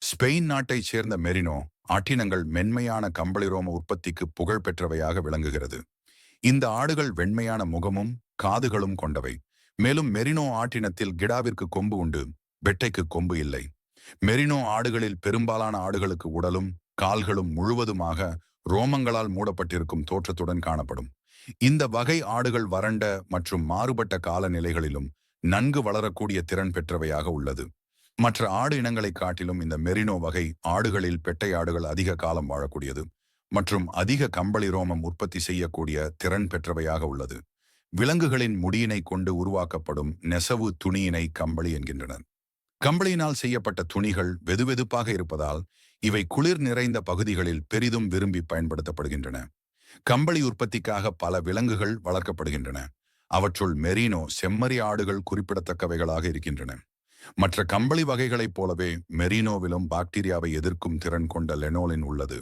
Spain நாட்டைச் சேர்ந்த Marino ஆட்டினங்கள் மென்மையான கம்பளி ரோம உற்பத்திக்கு புகழ் பெற்றவையாக விளங்குகிறது. இந்த ஆடுகள் வெண்மையான முகமும் காதுகளும் கொண்டவை. மேலும் மெரினோ ஆட்டினத்தில் கிடாவிற்கு கொம்பு உண்டு, பெட்டைக்கு கொம்பு இல்லை. மெரினோ ஆடுகளில் பெரும்பாலான ஆடுகளுக்கு உடலும் கால்களும் முழுவதுமாக ரோமங்களால் மூடப்பட்டிருக்கும் தோற்றத்துடன் காணப்படும். இந்த வகை ஆடுகள் வறண்ட மற்றும் மாறுபட்ட காலநிலைகளிலும் நன்கு வளரக்கூடிய திறன் பெற்றவையாக உள்ளது. மற்ற ஆடு இனங்களை காட்டிலும் இந்த மெரினோ வகை ஆடுகளில் பெட்டை ஆடுகள் அதிக காலம் வாழக்கூடியது மற்றும் அதிக கம்பளி ரோமம் உற்பத்தி செய்யக்கூடிய திறன் பெற்றவையாக உள்ளது. விலங்குகளின் முடியினை கொண்டு உருவாக்கப்படும் நெசவு துணியினை கம்பளி என்கின்றனர். கம்பளியினால் செய்யப்பட்ட துணிகள் வெதுவெதுப்பாக இருப்பதால் இவை குளிர் நிறைந்த பகுதிகளில் பெரிதும் விரும்பி பயன்படுத்தப்படுகின்றன. கம்பளி உற்பத்திக்காக பல விலங்குகள் வளர்க்கப்படுகின்றன. அவற்றுள் மெரினோ செம்மறி ஆடுகள் குறிப்பிடத்தக்கவைகளாக இருக்கின்றன. மற்ற கம்பளி வகைகளைப் போலவே மெரினோவிலும் பாக்டீரியாவை எதிர்க்கும் திறன் கொண்ட லெனோலின் உள்ளது.